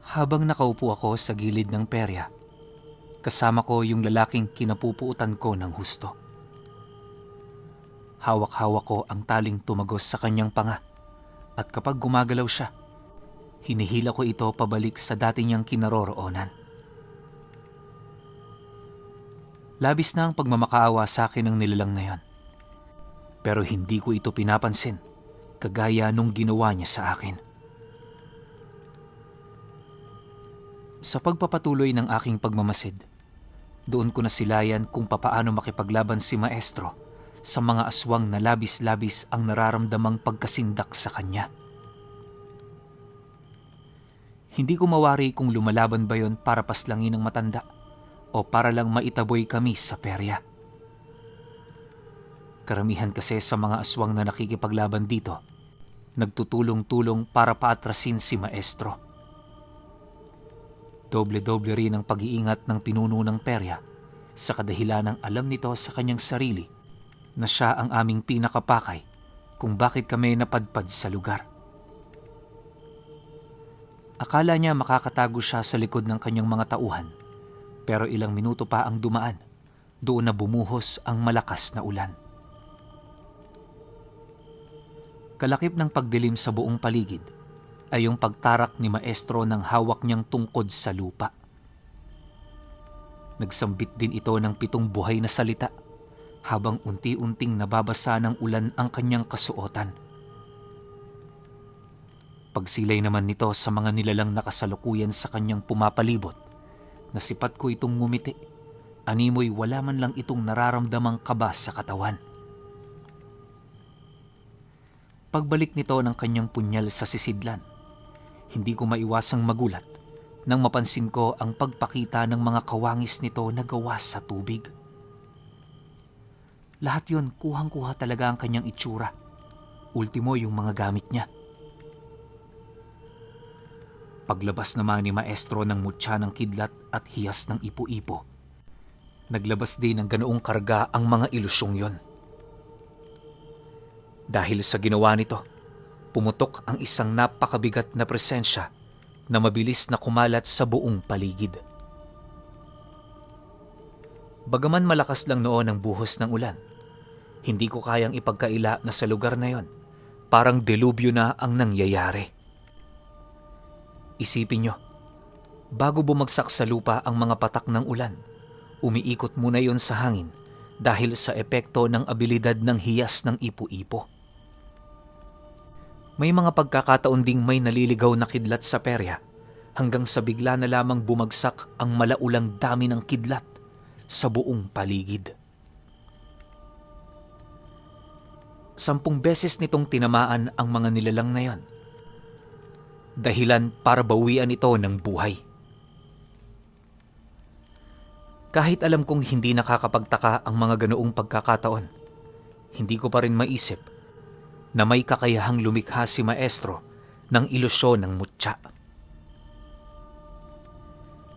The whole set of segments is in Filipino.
Habang nakaupo ako sa gilid ng perya, kasama ko yung lalaking kinapupuutan ko ng husto. Hawak-hawak ko ang taling tumagos sa kanyang panga at kapag gumagalaw siya, hinihila ko ito pabalik sa dati niyang kinaroroonan. Labis na ang pagmamakaawa sa akin ng nilalang na yon. Pero hindi ko ito pinapansin, kagaya nung ginawa niya sa akin. Sa pagpapatuloy ng aking pagmamasid, doon ko nasilayan kung papaano makipaglaban si Maestro sa mga aswang na labis-labis ang nararamdamang pagkasindak sa kanya. Hindi ko mawari kung lumalaban ba yon para paslangin ng matanda o para lang maitaboy kami sa perya. Karamihan kasi sa mga aswang na nakikipaglaban dito, nagtutulong-tulong para paatrasin si Maestro. Doble-doble rin ang pag-iingat ng pinuno ng perya sa kadahilan ng alam nito sa kanyang sarili na siya ang aming pinakapakay kung bakit kami napadpad sa lugar. Akala niya makakatago siya sa likod ng kanyang mga tauhan, pero ilang minuto pa ang dumaan, doon na bumuhos ang malakas na ulan. Kalakip ng pagdilim sa buong paligid ay yung pagtarak ni Maestro ng hawak niyang tungkod sa lupa. Nagsambit din ito ng 7 buhay na salita habang unti-unting nababasa ng ulan ang kanyang kasuotan. Pagsilay naman nito sa mga nilalang nakasalukuyan sa kanyang pumapalibot, nasipat ko itong ngumiti. Animoy wala man lang itong nararamdamang kaba sa katawan. Pagbalik nito ng kanyang punyal sa sisidlan, hindi ko maiwasang magulat nang mapansin ko ang pagpakita ng mga kawangis nito na gawa sa tubig. Lahat yon kuhang-kuha talaga ang kanyang itsura. Ultimo yung mga gamit niya. Paglabas naman ni Maestro ng mutya ng kidlat at hiyas ng ipo-ipo, naglabas din ng ganoong karga ang mga ilusyong yon. Dahil sa ginawa nito, pumutok ang isang napakabigat na presensya na mabilis na kumalat sa buong paligid. Bagaman malakas lang noon ang buhos ng ulan, hindi ko kayang ipagkaila na sa lugar na yon, parang delubyo na ang nangyayari. Isipin nyo, bago bumagsak sa lupa ang mga patak ng ulan, umiikot muna yon sa hangin dahil sa epekto ng abilidad ng hiyas ng ipo-ipo. May mga pagkakataon ding may naliligaw na kidlat sa perya hanggang sa bigla na lamang bumagsak ang malaulang dami ng kidlat sa buong paligid. 10 beses nitong tinamaan ang mga nilalang na yon. Dahilan para bawian ito ng buhay. Kahit alam kong hindi nakakapagtaka ang mga ganoong pagkakataon, hindi ko pa rin maisip na may kakayahang lumikha si Maestro ng ilusyon ng mutya.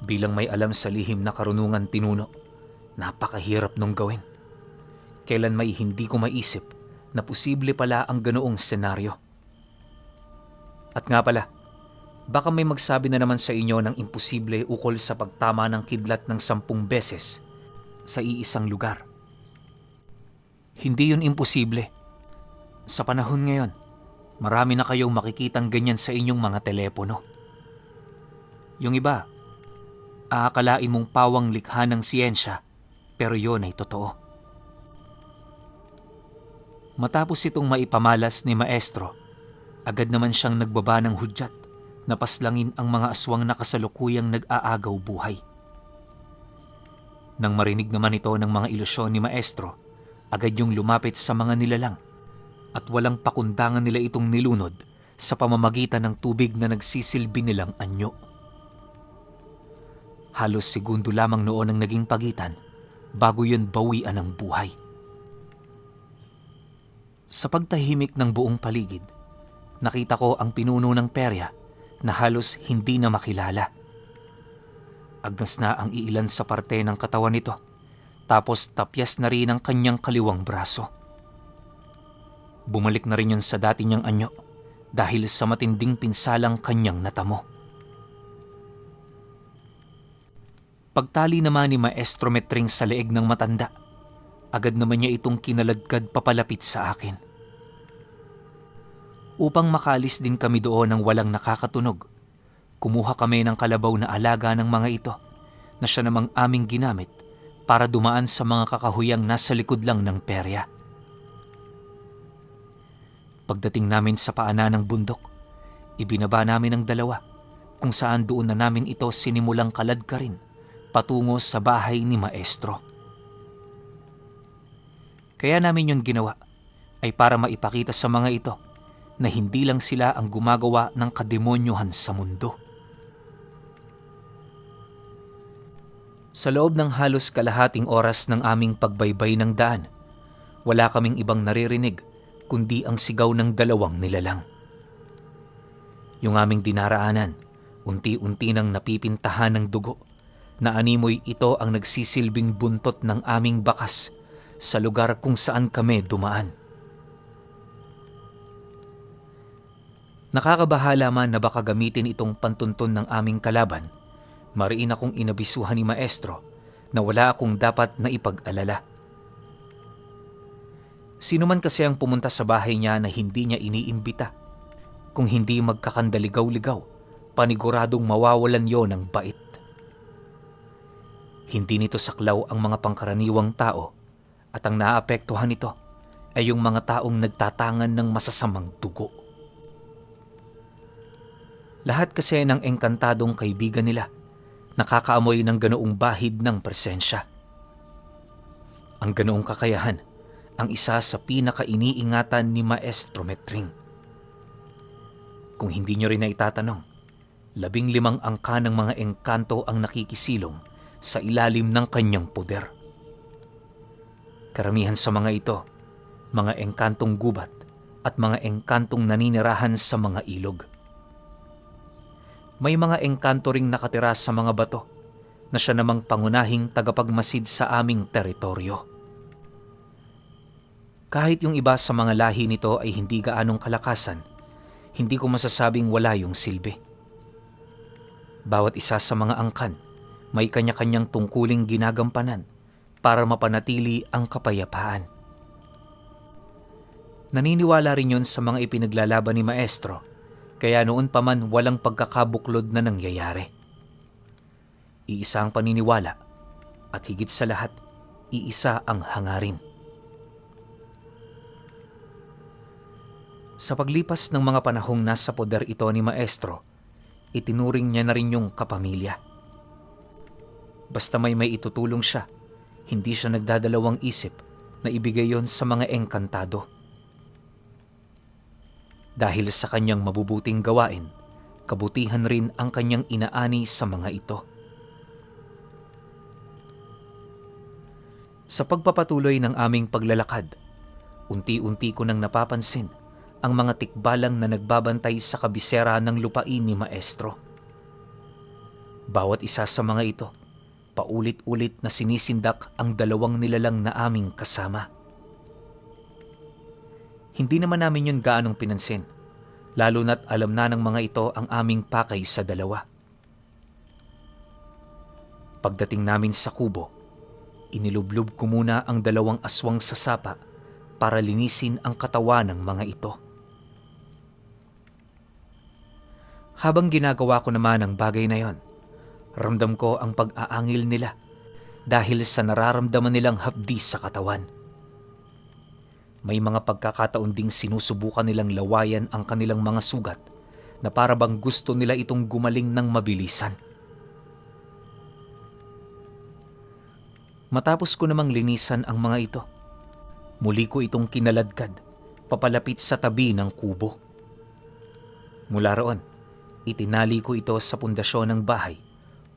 Bilang may alam sa lihim na karunungan pinuno, napakahirap nung gawin. Kailan may hindi ko maisip na posible pala ang ganoong senaryo. At nga pala, baka may magsabi na naman sa inyo ng imposible ukol sa pagtama ng kidlat ng 10 beses sa iisang lugar. Hindi yun imposible. Sa panahon ngayon, marami na kayong makikitang ganyan sa inyong mga telepono. Yung iba, aakalain mong pawang likha ng siyensya, pero yon ay totoo. Matapos itong maipamalas ni Maestro, agad naman siyang nagbaba ng hudyat na paslangin ang mga aswang na kasalukuyang nag-aagaw buhay. Nang marinig naman ito ng mga ilusyon ni Maestro, agad yung lumapit sa mga nilalang at walang pakundangan nila itong nilunod sa pamamagitan ng tubig na nagsisilbi nilang anyo. Halos segundo lamang noon ang naging pagitan bago yun bawian ng buhay. Sa pagtahimik ng buong paligid, nakita ko ang pinuno ng perya na halos hindi na makilala. Agnas na ang iilan sa parte ng katawan nito, tapos tapyas na rin ang kanyang kaliwang braso. Bumalik na rin yun sa dati niyang anyo dahil sa matinding pinsalang kanyang natamo. Pagtali naman ni Maestro Metring sa leeg ng matanda, agad naman niya itong kinaladkad papalapit sa akin. Upang makalis din kami doon ng walang nakakatunog, kumuha kami ng kalabaw na alaga ng mga ito na siya namang aming ginamit para dumaan sa mga kakahuyang nasa likod lang ng perya. Pagdating namin sa paanan ng bundok, ibinaba namin ang dalawa kung saan doon na namin ito sinimulang kaladkarin patungo sa bahay ni Maestro. Kaya namin yun ginawa ay para maipakita sa mga ito na hindi lang sila ang gumagawa ng kademonyohan sa mundo. Sa loob ng halos kalahating oras ng aming pagbaybay ng daan, wala kaming ibang naririnig kundi ang sigaw ng dalawang nilalang. Yung aming dinaraanan, unti-unti nang napipintahan ng dugo na animoy ito ang nagsisilbing buntot ng aming bakas sa lugar kung saan kami dumaan. Nakakabahala man na baka gamitin itong pantuntun ng aming kalaban, mariin akong inabisuhan ni Maestro na wala akong dapat na ipag-alala. Sino man kasi ang pumunta sa bahay niya na hindi niya iniimbita, kung hindi magkakandaligaw-ligaw, paniguradong mawawalan yon ng bait. Hindi nito saklaw ang mga pangkaraniwang tao at ang naapektuhan nito ay yung mga taong nagtatangan ng masasamang dugo. Lahat kasi ng engkantadong kaibigan nila nakakaamoy ng ganoong bahid ng presensya. Ang ganoong kakayahan ang isa sa pinaka-iniingatan ni Maestro Metring. Kung hindi nyo rin na itatanong, 15 angka ng mga engkanto ang nakikisilong sa ilalim ng kanyang poder. Karamihan sa mga ito, mga engkantong gubat at mga engkantong naninirahan sa mga ilog. May mga engkanto ring nakatira sa mga bato na siya namang pangunahing tagapagmasid sa aming teritoryo. Kahit yung iba sa mga lahi nito ay hindi gaanong kalakasan, hindi ko masasabing wala yung silbi. Bawat isa sa mga angkan, may kanya-kanyang tungkuling ginagampanan para mapanatili ang kapayapaan. Naniniwala rin yun sa mga ipinaglalaban ni Maestro, kaya noon pa man walang pagkakabuklod na nangyayari. Iisa ang paniniwala at higit sa lahat, iisa ang hangarin. Sa paglipas ng mga panahong nasa poder ito ni Maestro, itinuring niya na rin yung kapamilya. Basta may itutulong siya, hindi siya nagdadalawang isip na ibigay yon sa mga engkantado. Dahil sa kanyang mabubuting gawain, kabutihan rin ang kanyang inaani sa mga ito. Sa pagpapatuloy ng aming paglalakad, unti-unti ko nang napapansin ang mga tikbalang na nagbabantay sa kabisera ng lupain ni Maestro. Bawat isa sa mga ito, paulit-ulit na sinisindak ang dalawang nilalang na aming kasama. Hindi naman namin yun gaanong pinansin, lalo na't alam na ng mga ito ang aming pakay sa dalawa. Pagdating namin sa kubo, inilublob ko muna ang dalawang aswang sa sapa para linisin ang katawan ng mga ito. Habang ginagawa ko naman ang bagay na yon, ramdam ko ang pag-aangil nila dahil sa nararamdaman nilang hapdi sa katawan. May mga pagkakataon ding sinusubukan nilang lawayan ang kanilang mga sugat na para bang gusto nila itong gumaling ng mabilisan. Matapos ko namang linisan ang mga ito, muli ko itong kinaladkad papalapit sa tabi ng kubo. Mula roon, itinali ko ito sa pundasyon ng bahay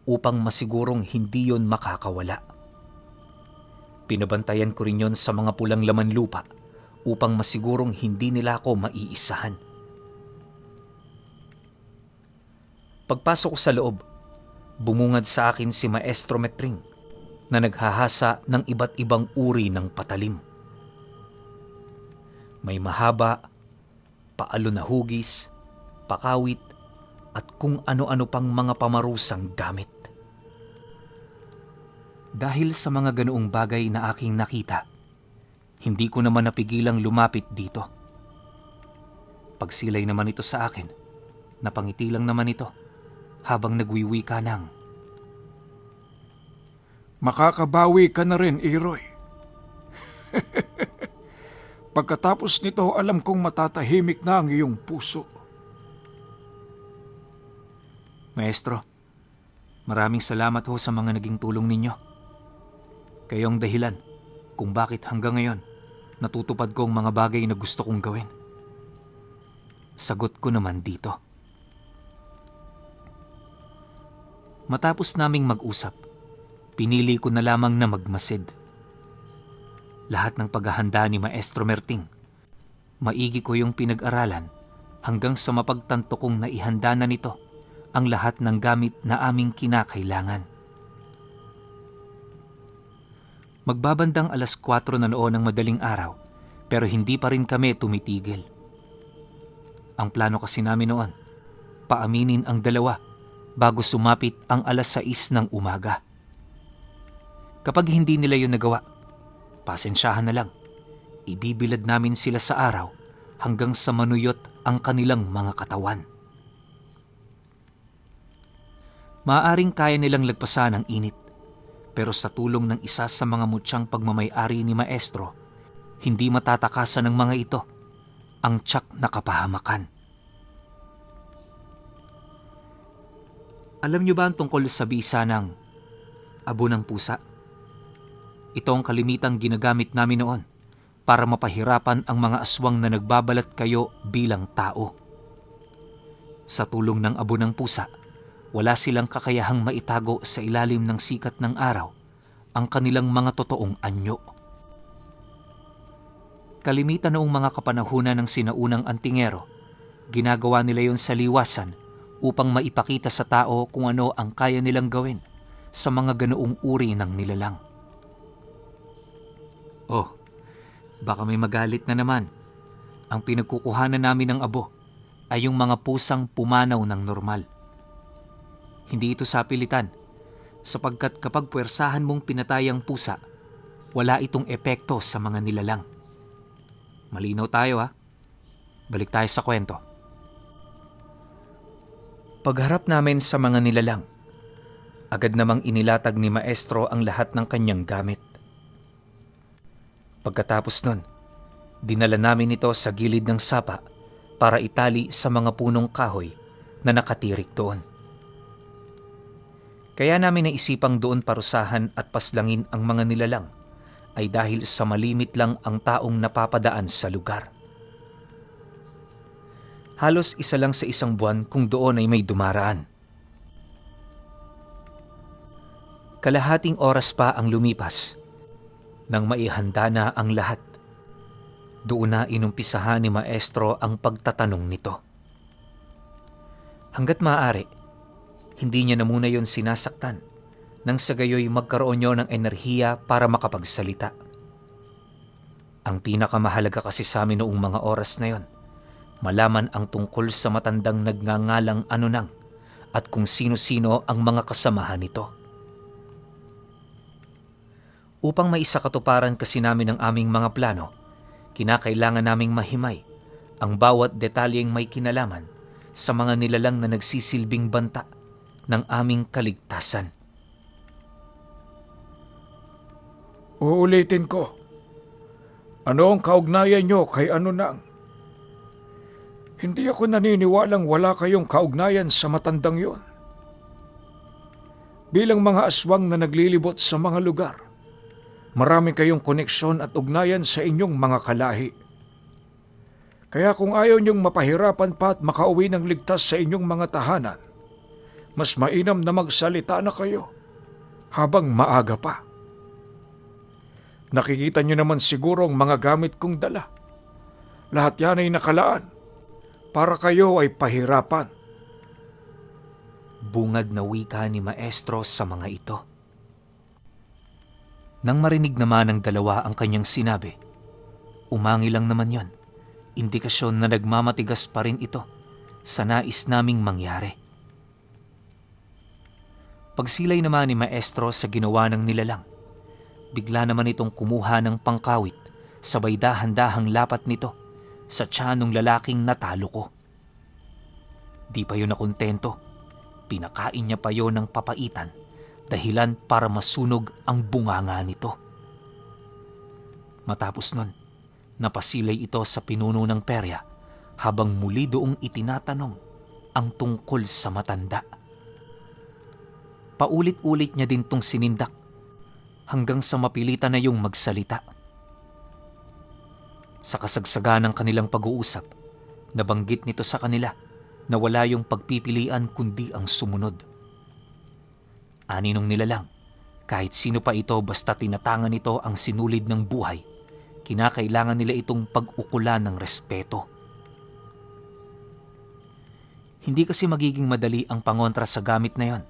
upang masigurong hindi yon makakawala. Pinabantayan ko rin yon sa mga pulang laman lupa upang masigurong hindi nila ako maiisahan. Pagpasok ko sa loob, bumungad sa akin si Maestro Metring na naghahasa ng iba't ibang uri ng patalim. May mahaba, paalo na hugis, pakawit, at kung ano-ano pang mga pamarusang gamit. Dahil sa mga ganoong bagay na aking nakita, hindi ko naman napigilang lumapit dito. Pagsilay naman ito sa akin, napangiti lang naman ito habang nagwiwika ng, Makakabawi ka na rin, Iroy. Pagkatapos nito, alam kong matatahimik na ang iyong puso. Maestro, maraming salamat ho sa mga naging tulong ninyo. Kayong dahilan kung bakit hanggang ngayon natutupad ko ang mga bagay na gusto kong gawin. Sagot ko naman dito. Matapos naming mag-usap, pinili ko na lamang na magmasid. Lahat ng paghahanda ni Maestro Merting, maigi ko yung pinag-aralan hanggang sa mapagtanto kong naihanda na nito ang lahat ng gamit na aming kinakailangan. Magbabandang 4:00 na noon ng madaling araw, pero hindi pa rin kami tumitigil. Ang plano kasi namin noon, paaminin ang dalawa bago sumapit ang 6:00 ng umaga. Kapag hindi nila yun nagawa, pasensyahan na lang. Ibibilad namin sila sa araw hanggang sa manuyot ang kanilang mga katawan. Maaaring kaya nilang lagpasan ang init, pero sa tulong ng isa sa mga mutyang pagmamay-ari ni Maestro, hindi matatakasan ng mga ito ang tiyak na kapahamakan. Alam niyo ba ang tungkol sa bisa ng abo ng pusa? Ito ang kalimitang ginagamit namin noon para mapahirapan ang mga aswang na nagbabalat kayo bilang tao. Sa tulong ng abo ng pusa, wala silang kakayahang maitago sa ilalim ng sikat ng araw ang kanilang mga totoong anyo. Kalimitan noong mga kapanahunan ng sinaunang antingero, ginagawa nila yon sa liwasan upang maipakita sa tao kung ano ang kaya nilang gawin sa mga ganoong uri ng nilalang. Oh, baka may magalit na naman. Ang pinagkukuhanan namin ng abo ay yung mga pusang pumanaw ng normal. Hindi ito sapilitan, sapagkat kapag puwersahan mong pinatay ang pusa, wala itong epekto sa mga nilalang. Malinaw tayo ha? Balik tayo sa kwento. Pagharap namin sa mga nilalang, agad namang inilatag ni Maestro ang lahat ng kanyang gamit. Pagkatapos nun, dinala namin ito sa gilid ng sapa para itali sa mga punong kahoy na nakatirik doon. Kaya namin naisipang doon parusahan at paslangin ang mga nilalang ay dahil sa malimit lang ang taong napapadaan sa lugar. Halos isa lang sa isang buwan kung doon ay may dumaraan. Kalahating oras pa ang lumipas nang maihanda na ang lahat. Doon na inumpisahan ni Maestro ang pagtatanong nito. Hanggat maaari, hindi niya na muna yon sinasaktan nang sa gayoy magkaroon niyo ng enerhiya para makapagsalita. Ang pinakamahalaga kasi sa amin noong mga oras na yon, malaman ang tungkol sa matandang nagngangalang Anunang at kung sino-sino ang mga kasamahan nito. Upang maisakatuparan kasi namin ang aming mga plano, kinakailangan naming mahimay ang bawat detalyeng may kinalaman sa mga nilalang na nagsisilbing banta ng aming kaligtasan. Uulitin ko. Ano ang kaugnayan nyo kay Anunang? Hindi ako naniniwalang wala kayong kaugnayan sa matandang yon. Bilang mga aswang na naglilibot sa mga lugar, marami kayong koneksyon at ugnayan sa inyong mga kalahi. Kaya kung ayaw niyong mapahirapan pa at makauwi ng ligtas sa inyong mga tahanan, mas mainam na magsalita na kayo habang maaga pa. Nakikita niyo naman siguro ang mga gamit kong dala. Lahat yan ay nakalaan para kayo ay pahirapan. Bungad na wika ni Maestro sa mga ito. Nang marinig naman ng dalawa ang kanyang sinabi, umangi lang naman yon. Indikasyon na nagmamatigas pa rin ito sa nais naming mangyari. Pagsilay naman ni Maestro sa ginawa ng nilalang, bigla naman itong kumuha ng pangkawit, sabay dahan-dahang lapat nito sa tiyan ng lalaking natalo ko. Di pa yun nakontento, pinakain niya pa yun ng papaitan, dahilan para masunog ang bunganga nito. Matapos nun, napasilay ito sa pinuno ng perya habang muli doong itinatanong ang tungkol sa matanda. Paulit-ulit niya din tong sinindak hanggang sa mapilitan na yung magsalita. Sa kasagsaga ng kanilang pag-uusap, nabanggit nito sa kanila na wala yung pagpipilian kundi ang sumunod. Ani nung nilalang, kahit sino pa ito basta tinatangan nito ang sinulid ng buhay, kinakailangan nila itong pag-ukulan ng respeto. Hindi kasi magiging madali ang pangontra sa gamit na yon,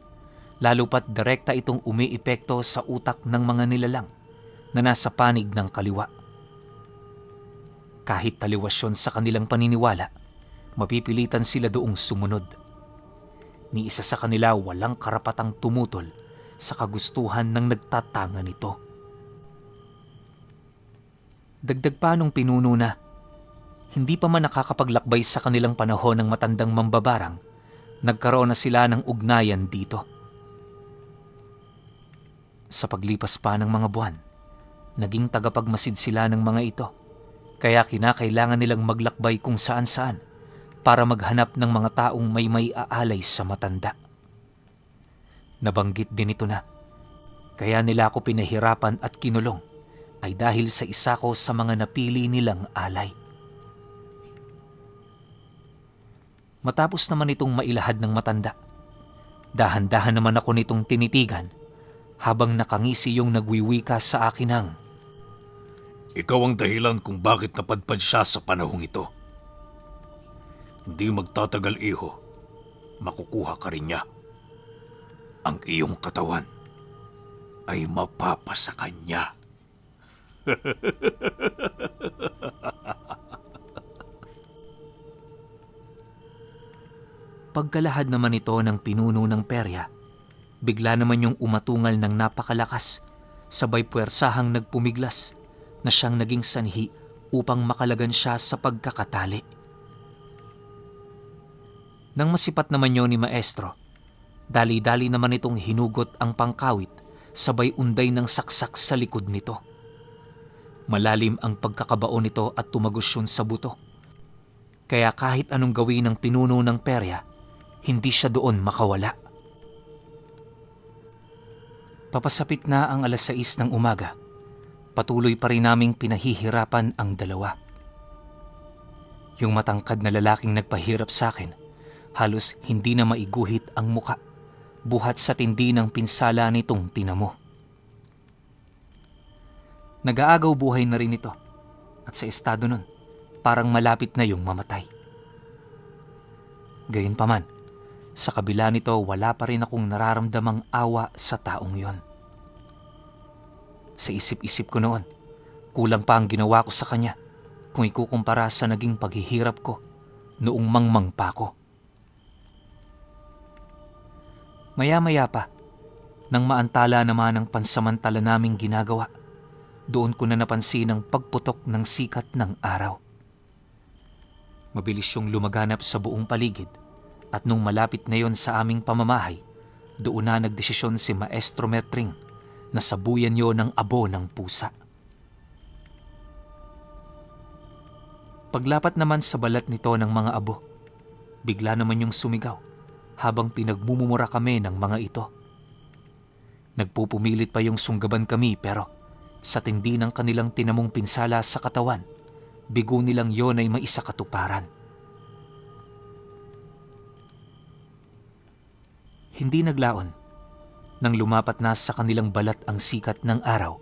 lalo pat direkta itong umiepekto sa utak ng mga nilalang na nasa panig ng kaliwa. Kahit taliwasyon sa kanilang paniniwala, mapipilitan sila doong sumunod. Ni isa sa kanila walang karapatang tumutol sa kagustuhan ng nagtatanga nito. Dagdag pa nung pinuno na, hindi pa man nakakapaglakbay sa kanilang panahon ng matandang mambabarang, nagkaroon na sila ng ugnayan dito. Sa paglipas pa ng mga buwan, naging tagapagmasid sila ng mga ito, kaya kinakailangan nilang maglakbay kung saan-saan para maghanap ng mga taong may aalay sa matanda. Nabanggit din ito na, kaya nila ako pinahirapan at kinulong ay dahil sa isa ko sa mga napili nilang alay. Matapos naman itong mailahad ng matanda, dahan-dahan naman ako nitong tinitigan habang nakangisi yung nagwiwika sa akin ng, Ikaw ang dahilan kung bakit napadpad siya sa panahong ito. Hindi magtatagal, iho. Makukuha ka rin niya. Ang iyong katawan ay mapapasa kanya. Pagkalahad naman ito ng pinuno ng perya, bigla naman yung umatungal ng napakalakas, sabay puwersahang nagpumiglas na siyang naging sanhi upang makalagan siya sa pagkakatali. Nang masipat naman yun ni Maestro, dali-dali naman itong hinugot ang pangkawit sabay unday ng saksak sa likod nito. Malalim ang pagkakabao nito at tumagos yun sa buto. Kaya kahit anong gawin ng pinuno ng perya, hindi siya doon makawala. Papasapit na ang 6:00 ng umaga, patuloy pa rin naming pinahihirapan ang dalawa. Yung matangkad na lalaking nagpahirap sa akin, halos hindi na maiguhit ang muka, buhat sa tindi ng pinsala nitong tinamo. Nag-aagaw buhay na rin ito, at sa estado nun, parang malapit na yung mamatay. Gayunpaman, sa kabila nito wala pa rin akong nararamdamang awa sa taong yon. Sa isip-isip ko noon, kulang pa ang ginawa ko sa kanya kung ikukumpara sa naging paghihirap ko noong mangmang pa ako. Maya-maya pa, nang maantala naman ang pansamantala naming ginagawa, doon ko na napansin ang pagputok ng sikat ng araw. Mabilis yung lumaganap sa buong paligid at nung malapit na yon sa aming pamamahay, doon na nagdesisyon si Maestro Metring na sabuyan yon ng abo ng pusa. Paglapat naman sa balat nito ng mga abo, bigla naman yung sumigaw habang pinagmumura kami ng mga ito. Nagpupumilit pa yung sunggaban kami pero sa tindi ng kanilang tinamong pinsala sa katawan, bigo nilang yon ay maisakatuparan. Hindi naglaon. Nang lumapat na sa kanilang balat ang sikat ng araw,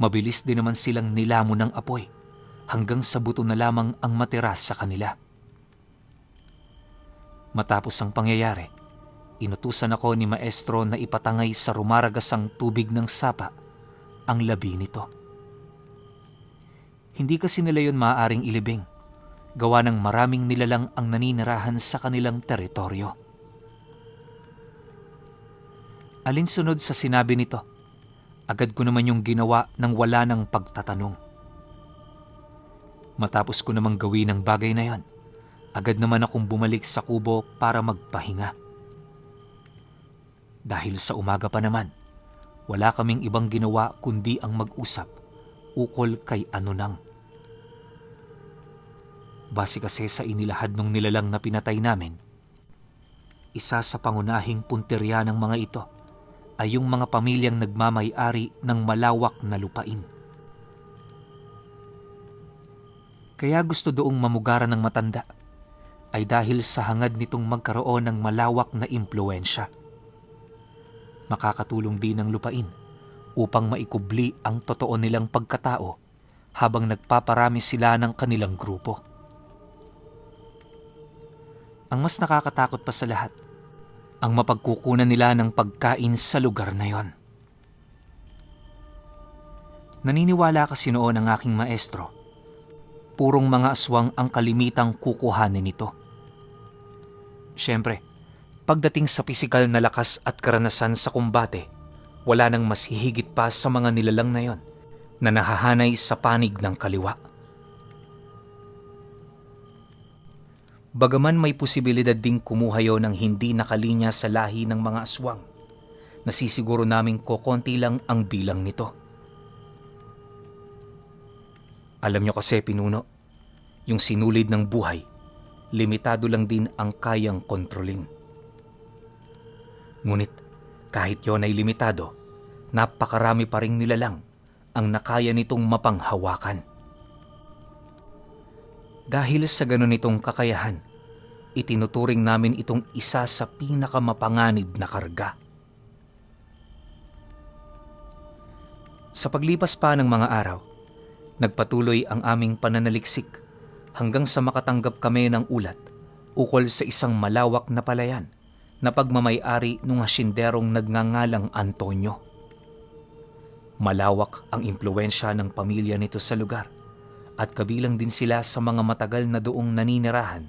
mabilis din naman silang nilamon ng apoy hanggang sa buto na lamang ang matira sa kanila. Matapos ang pangyayari, inutusan ako ni Maestro na ipatangay sa rumaragasang tubig ng sapa ang labi nito. Hindi kasi nila yun maaaring ilibing, gawa ng maraming nilalang ang naninirahan sa kanilang teritoryo. Alinsunod sa sinabi nito, agad ko naman yung ginawa nang wala ng pagtatanong. Matapos ko namang gawin ang bagay na yon, agad naman akong bumalik sa kubo para magpahinga. Dahil sa umaga pa naman, wala kaming ibang ginawa kundi ang mag-usap ukol kay Anunang. Base kasi sa inilahad ng nilalang na pinatay namin, isa sa pangunahing punterya ng mga ito ay yung mga pamilyang nagmamay-ari ng malawak na lupain. Kaya gusto doong mamugaran ng matanda ay dahil sa hangad nitong magkaroon ng malawak na impluensya. Makakatulong din ang lupain upang maikubli ang totoo nilang pagkatao habang nagpaparami sila ng kanilang grupo. Ang mas nakakatakot pa sa lahat, ang mapagkukunan nila ng pagkain sa lugar na yon. Naniniwala kasi noon ang aking maestro, purong mga aswang ang kalimitang kukuhanin nito. Siyempre, pagdating sa pisikal na lakas at karanasan sa kumbate, wala nang mas hihigit pa sa mga nilalang na yon na nahahanay sa panig ng kaliwa. Bagaman may posibilidad ding kumuha yon ng hindi nakalinya sa lahi ng mga aswang, nasisiguro naming kokonti lang ang bilang nito. Alam nyo kasi, pinuno, yung sinulid ng buhay, limitado lang din ang kayang kontroling. Ngunit kahit yon ay limitado, napakarami pa ring nilalang ang nakaya nitong mapanghawakan. Dahil sa ganun itong kakayahan, itinuturing namin itong isa sa pinakamapanganib na karga. Sa paglipas pa ng mga araw, nagpatuloy ang aming pananaliksik hanggang sa makatanggap kami ng ulat ukol sa isang malawak na palayan na pagmamay-ari ng hasinderong nagngangalang Antonio. Malawak ang impluensya ng pamilya nito sa lugar at kabilang din sila sa mga matagal na doong naninirahan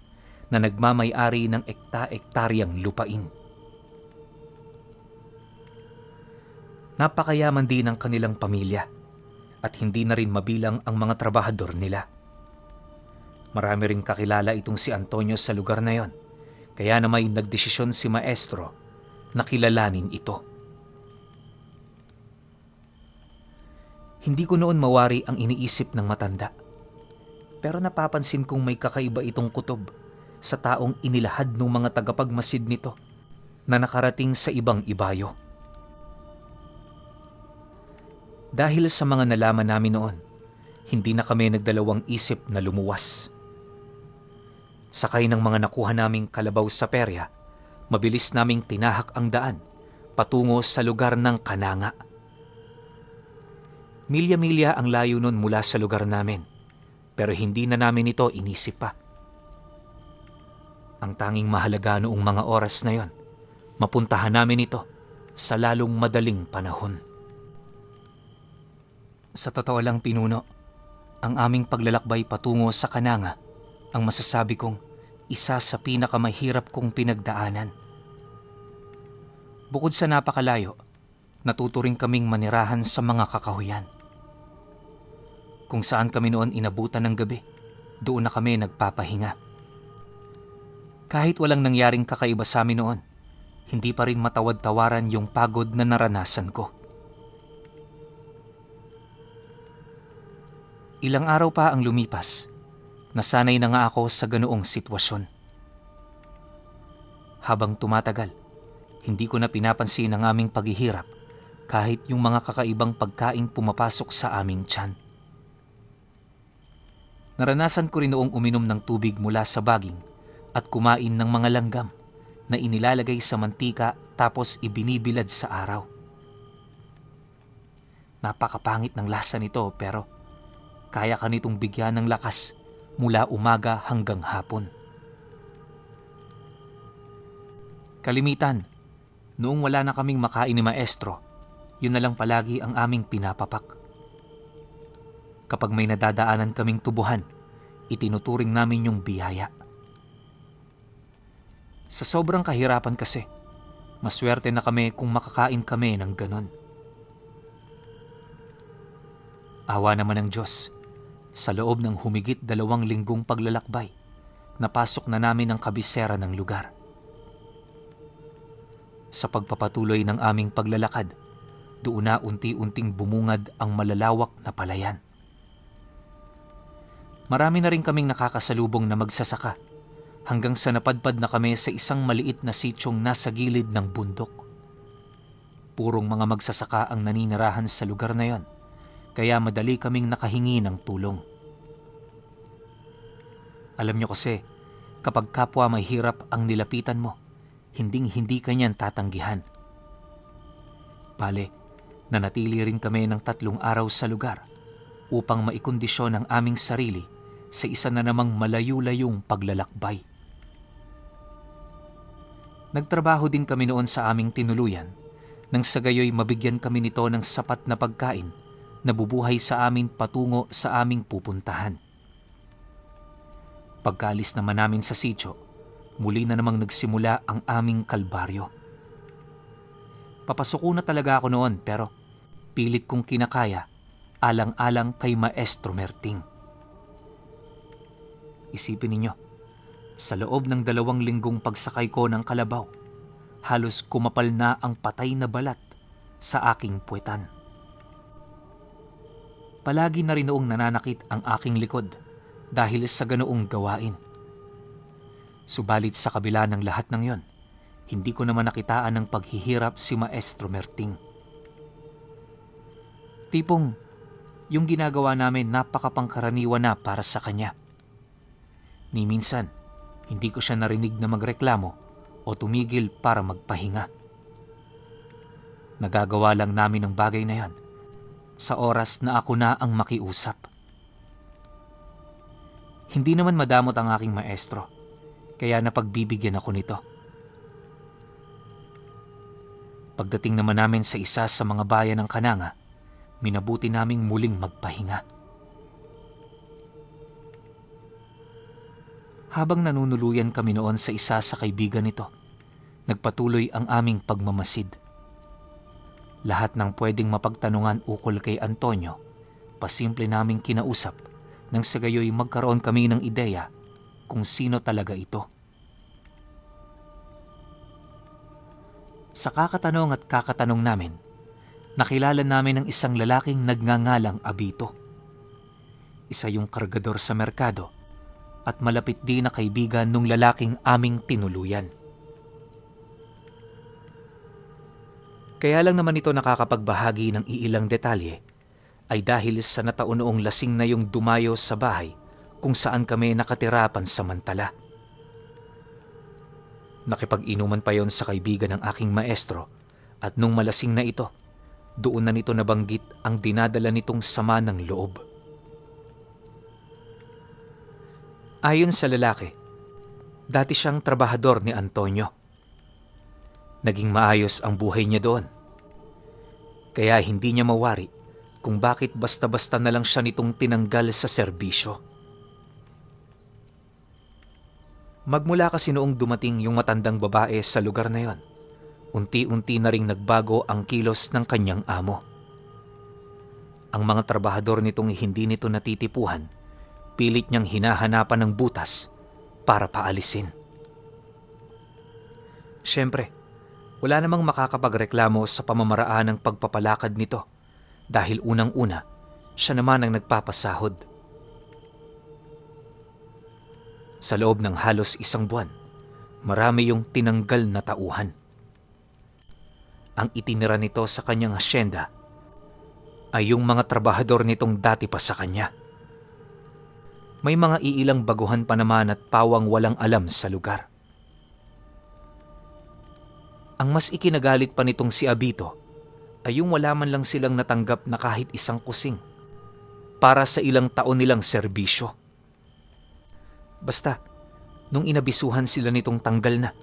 na nagmamay-ari ng ekta-ektaryang lupain. Napakayaman din ang kanilang pamilya at hindi na rin mabilang ang mga trabahador nila. Marami ring kakilala itong si Antonio sa lugar na yon, kaya na may nagdesisyon si maestro na kilalanin ito. Hindi ko noon mawari ang iniisip ng matanda, pero napapansin kong may kakaiba itong kutob sa taong inilahad ng mga tagapagmasid nito na nakarating sa ibang ibayo. Dahil sa mga nalaman namin noon, hindi na kami nagdalawang isip na lumuwas. Sakay ng mga nakuha naming kalabaw sa perya, mabilis naming tinahak ang daan patungo sa lugar ng Kananga. Milya-milya ang layo nun mula sa lugar namin, pero hindi na namin ito inisip pa. Ang tanging mahalaga noong mga oras na yon, mapuntahan namin ito sa lalong madaling panahon. Sa totoo lang, pinuno, ang aming paglalakbay patungo sa Kananga ang masasabi kong isa sa pinakamahirap kong pinagdaanan. Bukod sa napakalayo, natuturing kaming manirahan sa mga kakahuyan. Kung saan kami noon inabutan ng gabi, doon na kami nagpapahinga. Kahit walang nangyaring kakaiba sa amin noon, hindi pa rin matawad-tawaran yung pagod na naranasan ko. Ilang araw pa ang lumipas, nasanay na nga ako sa ganoong sitwasyon. Habang tumatagal, hindi ko na pinapansin ang aming paghihirap kahit yung mga kakaibang pagkaing pumapasok sa aming tiyan. Naranasan ko rin noong uminom ng tubig mula sa baging at kumain ng mga langgam na inilalagay sa mantika tapos ibinibilad sa araw. Napakapangit ng lasa nito pero kaya ka nitong bigyan ng lakas mula umaga hanggang hapon. Kalimitan, noong wala na kaming makain ni maestro, yun na lang palagi ang aming pinapapak. Kapag may nadadaanan kaming tubuhan, itinuturing namin yung biyaya. Sa sobrang kahirapan kasi, Maswerte na kami kung makakain kami ng ganon. Awa naman ng Diyos, sa loob ng humigit 2 linggong paglalakbay, napasok na namin ang kabisera ng lugar. Sa pagpapatuloy ng aming paglalakad, doon na unti-unting bumungad ang malalawak na palayan. Marami na rin kaming nakakasalubong na magsasaka hanggang sa napadpad na kami sa isang maliit na sityong nasa gilid ng bundok. Purong mga magsasaka ang naninirahan sa lugar na yon, kaya madali kaming nakahingi ng tulong. Alam niyo kasi, kapag kapwa may hirap ang nilapitan mo, hinding-hindi kanyan tatanggihan. Bale, nanatili rin kami ng 3 araw sa lugar upang maikondisyon ang aming sarili sa isa na namang malayo-layong paglalakbay. Nagtrabaho din kami noon sa aming tinuluyan nang sa gayoy mabigyan kami nito ng sapat na pagkain na bubuhay sa amin patungo sa aming pupuntahan. Pagkaalis naman namin sa sityo, muli na namang nagsimula ang aming kalbaryo. Papasuko na talaga ako noon pero pilit kong kinakaya alang-alang kay Maestro Merting. Isipin ninyo, sa loob ng 2 linggong pagsakay ko ng kalabaw, halos kumapal na ang patay na balat sa aking puwetan. Palagi na rin noong nananakit ang aking likod dahil sa ganoong gawain. Subalit sa kabila ng lahat ng yon, hindi ko naman nakitaan ng paghihirap si Maestro Merting. Tipong, yung ginagawa namin napakapangkaraniwan na para sa kanya. Ni minsan, hindi ko siya narinig na magreklamo o tumigil para magpahinga. Nagagawa lang namin ang bagay na yan sa oras na ako na ang makiusap. Hindi naman madamot ang aking maestro, kaya napagbibigyan ako nito. Pagdating naman namin sa isa sa mga bayan ng Kananga, minabuti naming muling magpahinga. Habang nanunuluyan kami noon sa isa sa kaibigan nito, nagpatuloy ang aming pagmamasid. Lahat ng pwedeng mapagtanungan ukol kay Antonio, pasimple naming kinausap nang sa gayoy magkaroon kami ng ideya kung sino talaga ito. Sa kakatanong at kakatanong namin, nakilala namin ang isang lalaking nagngangalang Abito. Isa yung kargador sa merkado at malapit din na kaibigan nung lalaking aming tinuluyan. Kaya lang naman ito nakakapagbahagi ng iilang detalye ay dahil sa nataon noong lasing na yung dumayo sa bahay kung saan kami nakatira pansamantala. Nakipag-inuman pa yon sa kaibigan ng aking maestro at nung malasing na ito, doon na nito nabanggit ang dinadala nitong sama ng loob. Ayon sa lalaki, dati siyang trabahador ni Antonio. Naging maayos ang buhay niya doon. Kaya hindi niya mawari kung bakit basta-basta na lang siya nitong tinanggal sa serbisyo. Magmula kasi noong dumating yung matandang babae sa lugar na yon, unti-unti na ring nagbago ang kilos ng kanyang amo. Ang mga trabahador nitong hindi nito natitipuhan, pilit niyang hinahanapan ng butas para paalisin. Siyempre, wala namang makakapagreklamo sa pamamaraan ng pagpapalakad nito dahil unang-una, siya naman ang nagpapasahod. Sa loob ng halos 1 buwan, marami yung tinanggal na tauhan. Ang itinira nito sa kanyang asyenda ay yung mga trabahador nitong dati pa sa kanya. May mga iilang baguhan pa naman at pawang walang alam sa lugar. Ang mas ikinagalit pa nitong si Abito ay yung wala man lang silang natanggap na kahit isang kusing para sa ilang taon nilang serbisyo. Basta, nung inabisuhan sila nitong tanggal na,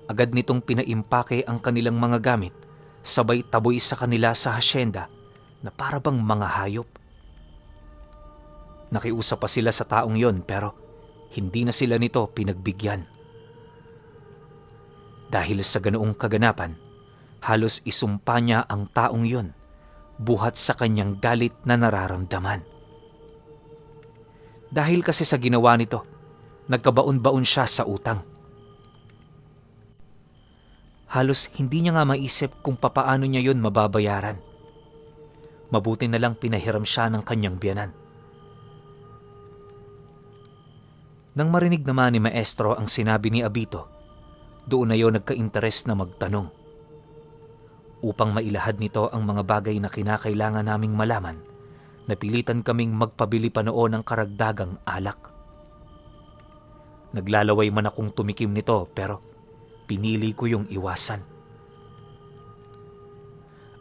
agad nitong pinaimpake ang kanilang mga gamit, sabay taboy sa kanila sa hasyenda na para bang mga hayop. Nakiusap pa sila sa taong yon pero hindi na sila nito pinagbigyan. Dahil sa ganoong kaganapan, halos isumpa niya ang taong yun buhat sa kanyang galit na nararamdaman. Dahil kasi sa ginawa nito, nagkabaon-baon siya sa utang. Halos hindi niya nga maisip kung papaano niya yun mababayaran. Mabuti na lang pinahiram siya ng kanyang biyanan. Nang marinig naman ni Maestro ang sinabi ni Abito, doon na yon nagka-interes na magtanong. Upang mailahad nito ang mga bagay na kinakailangan naming malaman, napilitan kaming magpabili pa noon ng karagdagang alak. Naglalaway man akong tumikim nito pero pinili ko yung iwasan.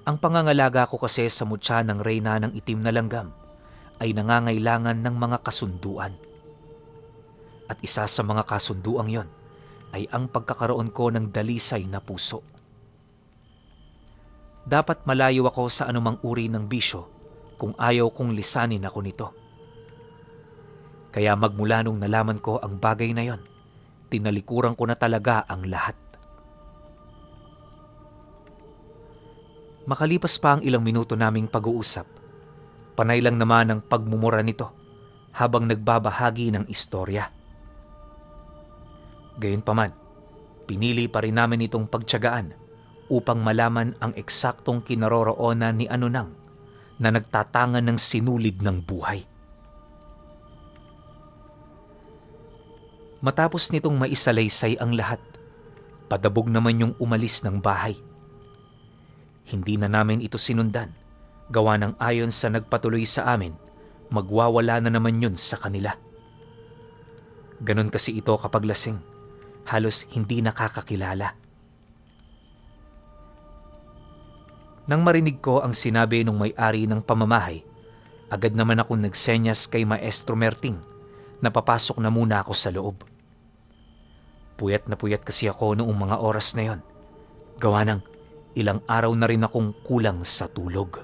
Ang pangangalaga ko kasi sa mutya ng reyna ng itim na langgam ay nangangailangan ng mga kasunduan. At isa sa mga kasunduang yon ay ang pagkakaroon ko ng dalisay na puso. Dapat malayo ako sa anumang uri ng bisyo kung ayaw kong lisanin ako nito. Kaya magmula nung nalaman ko ang bagay na yon, tinalikuran ko na talaga ang lahat. Makalipas pa ang ilang minuto naming pag-uusap, panay lang naman ang pagmumura nito habang nagbabahagi ng istorya. Gayunpaman, pinili pa rin namin itong pagtiyagaan upang malaman ang eksaktong kinaroroonan ni Anunang na nagtatangan ng sinulid ng buhay. Matapos nitong maisalaysay ang lahat, padabog naman yung umalis ng bahay. Hindi na namin ito sinundan, gawa ng ayon sa nagpatuloy sa amin, magwawala na naman yun sa kanila. Ganon kasi ito kapag lasing, halos hindi nakakakilala. Nang marinig ko ang sinabi ng may-ari ng pamamahay, agad naman akong nagsenyas kay Maestro Merting na papasok na muna ako sa loob. Puyat na puyat kasi ako noong mga oras na yon, gawa ng ilang araw na rin akong kulang sa tulog.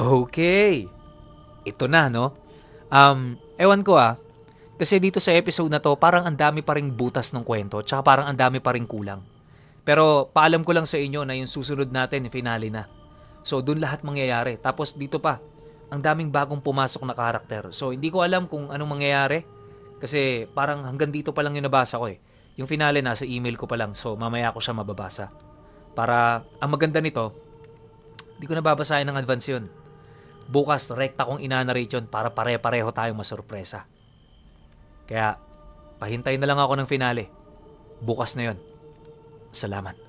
Okay, ito na no? Ewan ko kasi dito sa episode na to parang ang dami pa ring butas ng kwento tsaka parang ang dami pa ring kulang. Pero paalam ko lang sa inyo na yung susunod natin, finale na. So dun lahat mangyayari. Tapos dito pa, ang daming bagong pumasok na karakter. So hindi ko alam kung anong mangyayari kasi parang hanggang dito pa lang yung nabasa ko eh. Yung finale nasa email ko pa lang, so mamaya ko siya mababasa. Para ang maganda nito, hindi ko nababasahin ng advance yun. Bukas, rekta kong inanarrate yun para pare-pareho tayong masurpresa. Kaya, pahintay na lang ako ng finale. Bukas na yun. Salamat.